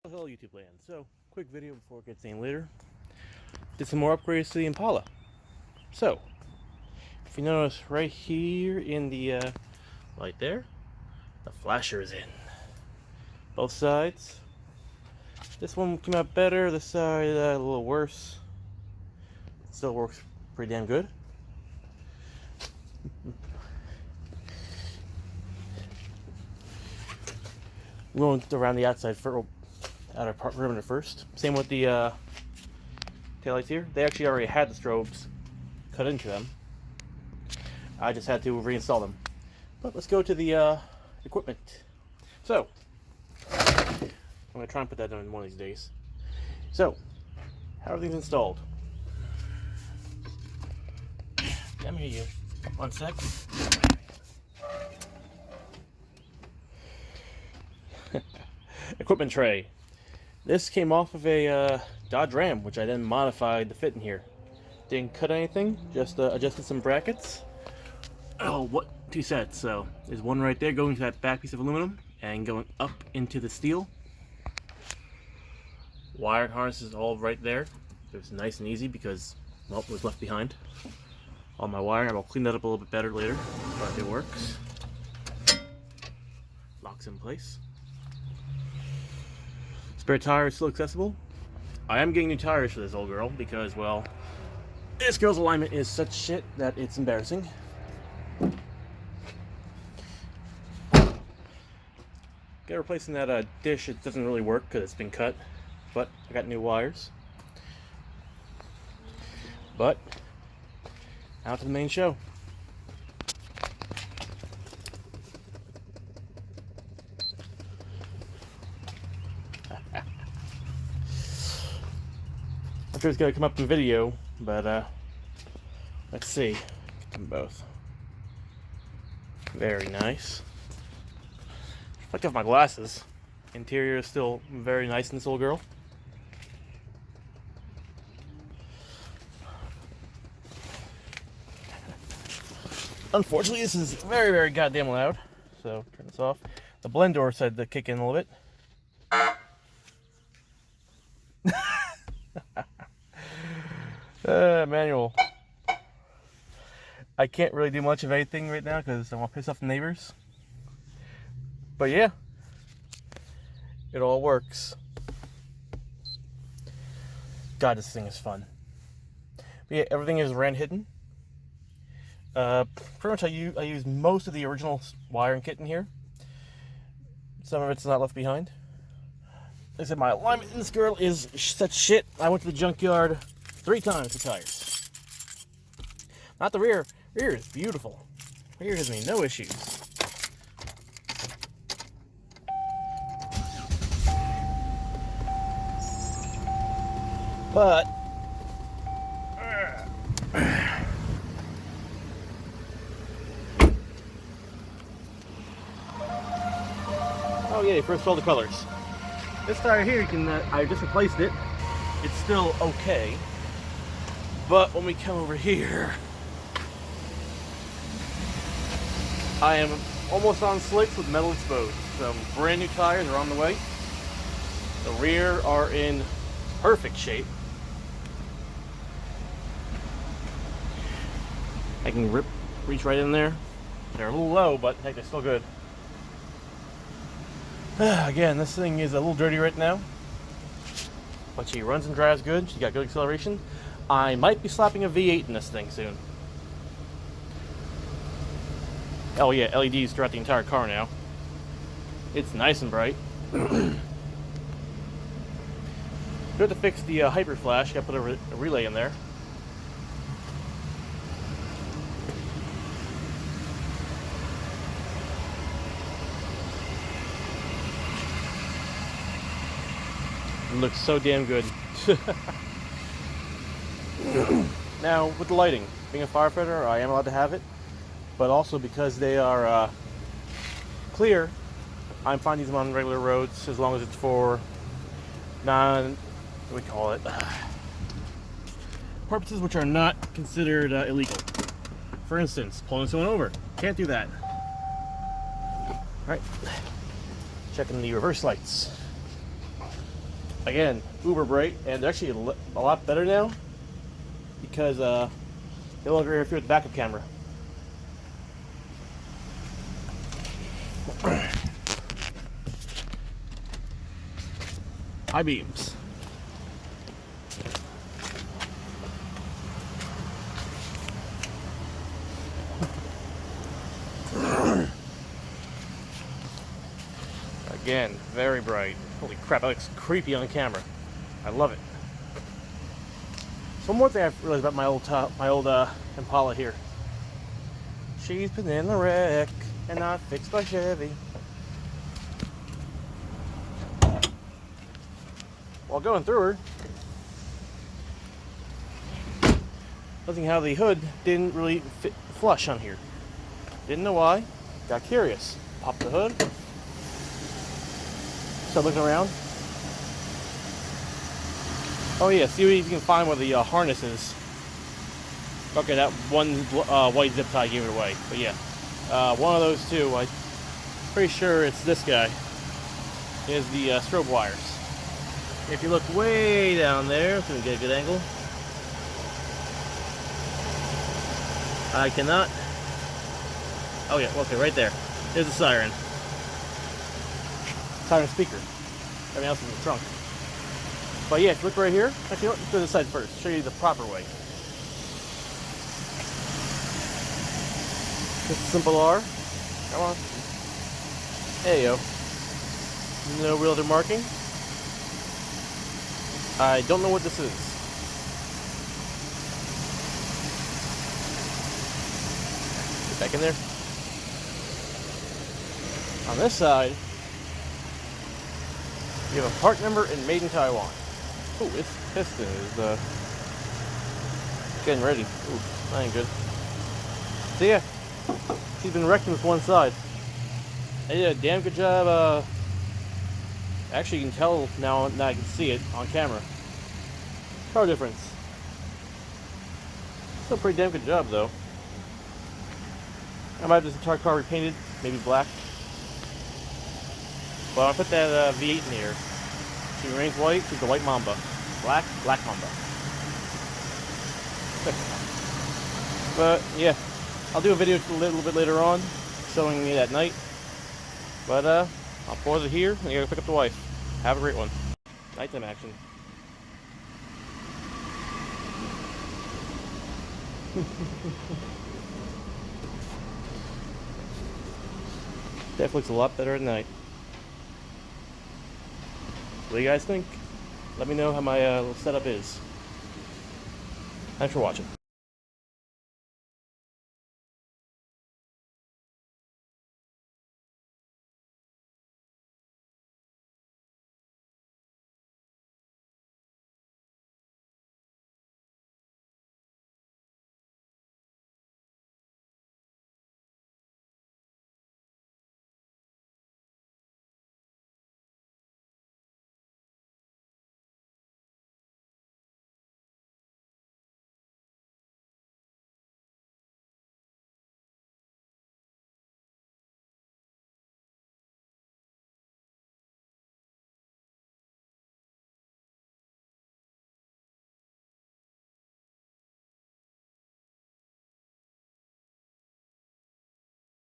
Hello YouTube land. So, quick video before it gets any later. Did some more upgrades to the Impala. So, if you notice right here in the light there, the flasher is in. Both sides. This one came out better, this side a little worse. Still works pretty damn good. We went around the outside for outer perimeter first. Same with the taillights here. They actually already had the strobes cut into them. I just had to reinstall them. But let's go to the equipment. So, I'm going to try and put that in one of these days. So, how are things installed? Let me hear you. 1 sec. Equipment tray. This came off of a Dodge Ram, which I then modified to fit in here. Didn't cut anything, just adjusted some brackets. Oh, what? 2 sets. So there's one right there going to that back piece of aluminum and going up into the steel. Wiring harness is all right there. It was nice and easy because, well, it was left behind. All my wiring, I'll clean that up a little bit better later, but it works. Locks in place. Spare tire is still accessible. I am getting new tires for this old girl because, well, this girl's alignment is such shit that it's embarrassing. Got replacing that dish. It doesn't really work because it's been cut, but I got new wires. But out to the main show. I'm sure it's gonna come up in video, but let's see. Get them both. Very nice. I took off my glasses. Interior is still very nice in this little girl. Unfortunately, this is very, very goddamn loud. So turn this off. The blend door said to kick in a little bit. Manual. I can't really do much of anything right now because I want to piss off the neighbors. But yeah, it all works. God, this thing is fun. But yeah, everything is ran hidden. Pretty much I use most of the original wiring kit in here. Some of it's not left behind. Like I said, my alignment in this girl is such shit. I went to the junkyard 3 times for tires. Not the rear. Rear is beautiful. Rear gives me no issues. But oh yeah, first all the colors. This tire here, you can I just replaced it. It's still okay. But when we come over here, I am almost on slicks with metal exposed. Some brand new tires are on the way. The rear are in perfect shape. I can reach right in there. They're a little low, but heck, they're still good. Again, this thing is a little dirty right now, but she runs and drives good. She got good acceleration. I might be slapping a V8 in this thing soon. Oh yeah, LEDs throughout the entire car now. It's nice and bright. Good to fix the hyper flash. Got to put a relay in there. It looks so damn good. Now, with the lighting, being a firefighter, I am allowed to have it, but also because they are clear, I'm fine using them on regular roads as long as it's for what do we call it? Purposes which are not considered illegal. For instance, pulling someone over. Can't do that. Alright. Checking the reverse lights. Again, uber bright, and they're actually a lot better now because they no longer interfere with the backup camera. High beams. Again, very bright. Holy crap, that looks creepy on camera. I love it. So one more thing I've realized about my old Impala here. She's been in the wreck and not fixed by Chevy. While going through her, noticing how the hood didn't really fit flush on here. Didn't know why. Got curious. Popped the hood. Start looking around. Oh yeah, see what you can find where the harness is. Okay, that one white zip tie gave it away. But yeah, one of those two. I'm pretty sure it's this guy. Is the strobe wires. If you look way down there, so we can get a good angle. I cannot. Oh yeah, okay, right there. There's the siren. Siren speaker. Everything else is in the trunk. But yeah, if you look right here, actually, let's go to this side first. Show you the proper way. Just a simple R. Come on. There you go. No real other marking. I don't know what this is. Get back in there. On this side, you have a part number and made in Taiwan. Oh, its piston is getting ready. Ooh, that ain't good. So yeah, she's been wrecking with one side. I did a damn good job. Actually, you can tell now that I can see it on camera. Car difference. Still a pretty damn good job though. I might have this entire car repainted, maybe black. But I'll put that V8 in here. She remains white, she's the white Mamba. Black, black Mamba. But yeah, I'll do a video a little bit later on showing me that night. But I'll pause it here and I gotta pick up the wife. Have a great one. Nighttime action. Definitely looks a lot better at night. What do you guys think? Let me know how my little setup is. Thanks for watching.